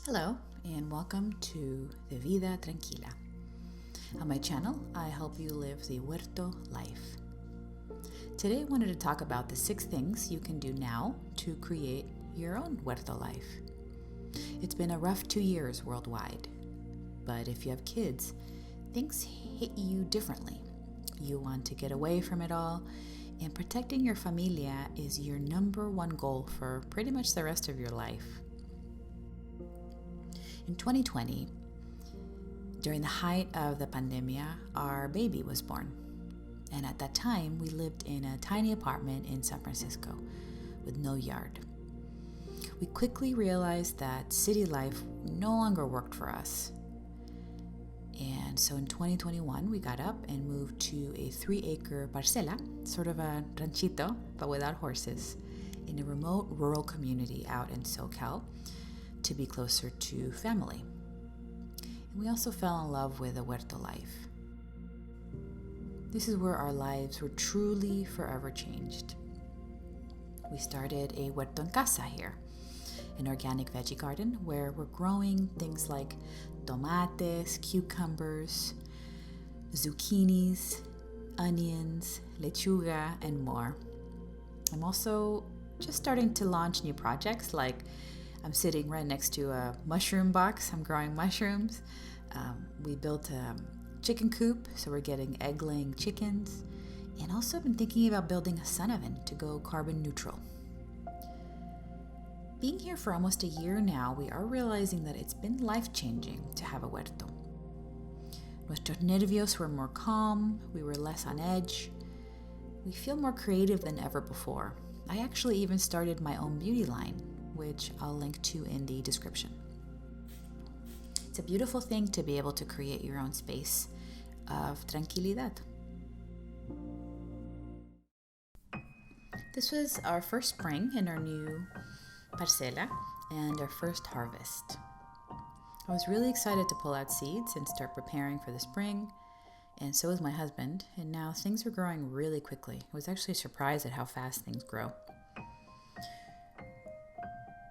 Hello and welcome to the Vida Tranquila. On my channel, I help you live the Huerto life. Today I wanted to talk about the 6 things you can do now to create your own Huerto life. It's been a rough 2 years worldwide, but if you have kids, things hit you differently. You want to get away from it all, and protecting your familia is your number one goal for pretty much the rest of your life. In 2020, during the height of the pandemia, our baby was born. And at that time, we lived in a tiny apartment in San Francisco with no yard. We quickly realized that city life no longer worked for us. And so in 2021, we got up and moved to a 3-acre parcela, sort of a ranchito, but without horses, in a remote rural community out in SoCal, to be closer to family. And we also fell in love with a Huerto life. This is where our lives were truly forever changed. We started a Huerto en Casa here, an organic veggie garden where we're growing things like tomates, cucumbers, zucchinis, onions, lechuga, and more. I'm also just starting to launch new projects, like I'm sitting right next to a mushroom box. I'm growing mushrooms. We built a chicken coop, so we're getting egg-laying chickens. And also been thinking about building a sun oven to go carbon neutral. Being here for almost a year now, we are realizing that it's been life-changing to have a huerto. Nuestros nervios were more calm. We were less on edge. We feel more creative than ever before. I actually even started my own beauty line, which I'll link to in the description. It's a beautiful thing to be able to create your own space of tranquilidad. This was our first spring in our new parcela and our first harvest. I was really excited to pull out seeds and start preparing for the spring, and so was my husband, and now things are growing really quickly. I was actually surprised at how fast things grow.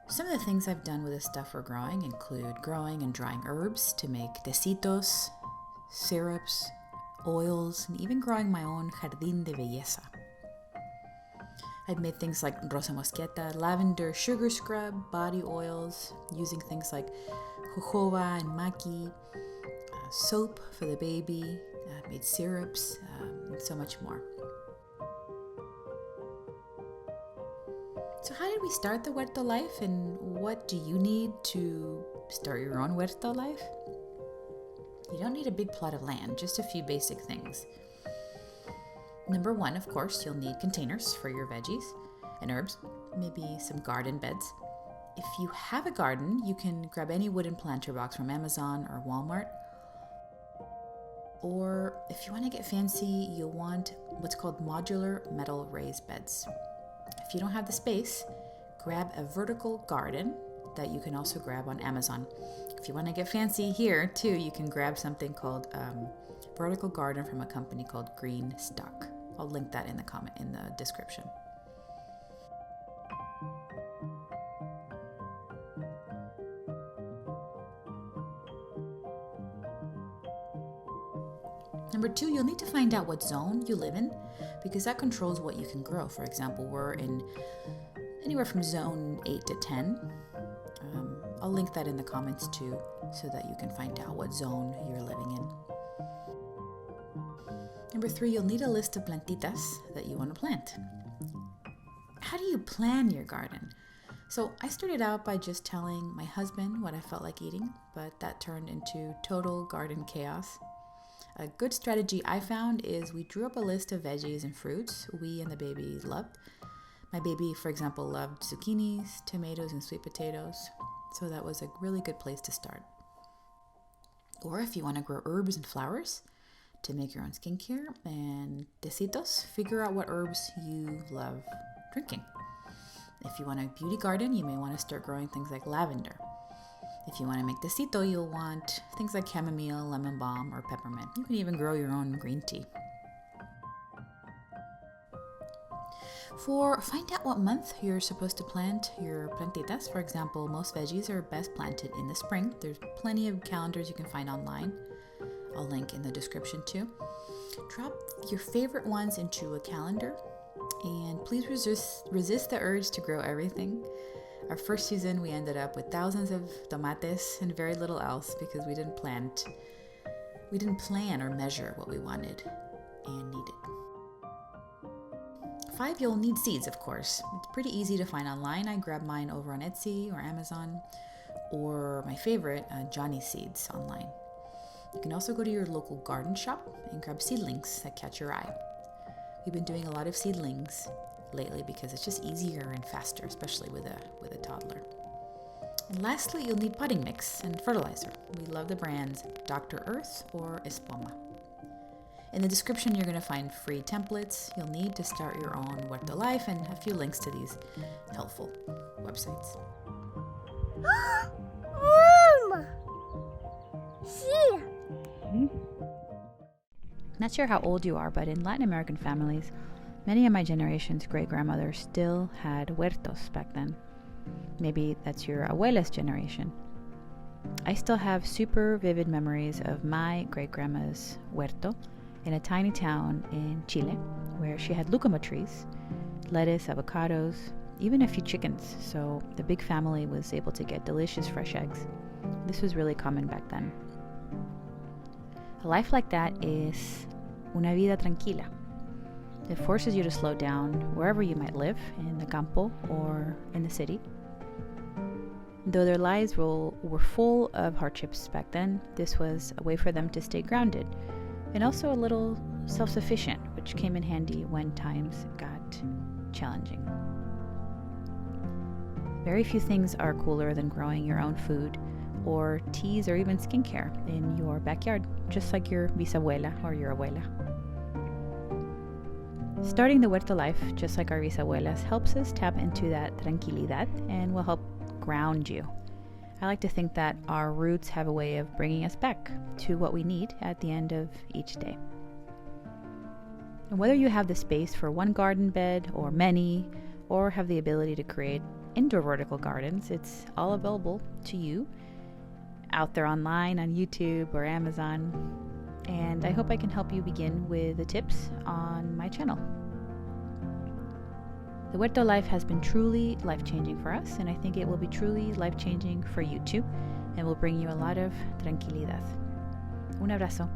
Some of the things I've done with the stuff we're growing include growing and drying herbs to make tecitos, syrups, oils, and even growing my own jardín de belleza. I've made things like rosa mosqueta, lavender sugar scrub, body oils, using things like jojoba and maqui, soap for the baby, I've made syrups, and so much more. So how did we start the Huerto life, and what do you need to start your own Huerto life? You don't need a big plot of land, just a few basic things. Number 1, of course, you'll need containers for your veggies and herbs, maybe some garden beds. If you have a garden, you can grab any wooden planter box from Amazon or Walmart. Or if you want to get fancy, you'll want what's called modular metal raised beds. If you don't have the space, grab a vertical garden that you can also grab on Amazon. If you want to get fancy here too, you can grab something called vertical garden from a company called Green Stuck. I'll link that in the description. Number 2, you'll need to find out what zone you live in, because that controls what you can grow. For example, we're in anywhere from zone 8 to 10. I'll link that in the comments too, so that you can find out what zone you're living in. Number 3, you'll need a list of plantitas that you want to plant. How do you plan your garden? So I started out by just telling my husband what I felt like eating, but that turned into total garden chaos. A good strategy I found is we drew up a list of veggies and fruits we and the baby loved. My baby, for example, loved zucchinis, tomatoes, and sweet potatoes, so that was a really good place to start. Or if you want to grow herbs and flowers to make your own skincare and tecitos, figure out what herbs you love drinking. If you want a beauty garden, you may want to start growing things like lavender. If you want to make tecito, you'll want things like chamomile, lemon balm, or peppermint. You can even grow your own green tea. Find out what month you're supposed to plant your plantitas. For example, most veggies are best planted in the spring. There's plenty of calendars you can find online. I'll link in the description too. Drop your favorite ones into a calendar, and please resist the urge to grow everything. Our first season, we ended up with thousands of tomates and very little else because we didn't plan or measure what we wanted and needed. 5, you'll need seeds, of course. It's pretty easy to find online. I grabbed mine over on Etsy or Amazon, or my favorite, Johnny Seeds online. You can also go to your local garden shop and grab seedlings that catch your eye. We've been doing a lot of seedlings lately because it's just easier and faster, especially with a toddler. And lastly, you'll need potting mix and fertilizer. We love the brands Dr. Earth or Espoma. In the description, you're going to find free templates you'll need to start your own Huerto life and a few links to these helpful websites. Mom! See? Not sure how old you are, but in Latin American families, many of my generation's great-grandmothers still had huertos back then. Maybe that's your abuela's generation. I still have super vivid memories of my great-grandma's huerto in a tiny town in Chile, where she had lucuma trees, lettuce, avocados, even a few chickens, so the big family was able to get delicious fresh eggs. This was really common back then. A life like that is una vida tranquila. It forces you to slow down wherever you might live, in the campo or in the city. Though their lives were full of hardships back then, this was a way for them to stay grounded and also a little self-sufficient, which came in handy when times got challenging. Very few things are cooler than growing your own food or teas or even skincare in your backyard, just like your bisabuela or your abuela. Starting the Huerto life, just like our bisabuelas, helps us tap into that tranquilidad and will help ground you. I like to think that our roots have a way of bringing us back to what we need at the end of each day. And whether you have the space for one garden bed or many, or have the ability to create indoor vertical gardens, it's all available to you out there online on YouTube or Amazon. And I hope I can help you begin with the tips on my channel. The Huerto life has been truly life-changing for us, and I think it will be truly life-changing for you too, and will bring you a lot of tranquilidad. Un abrazo.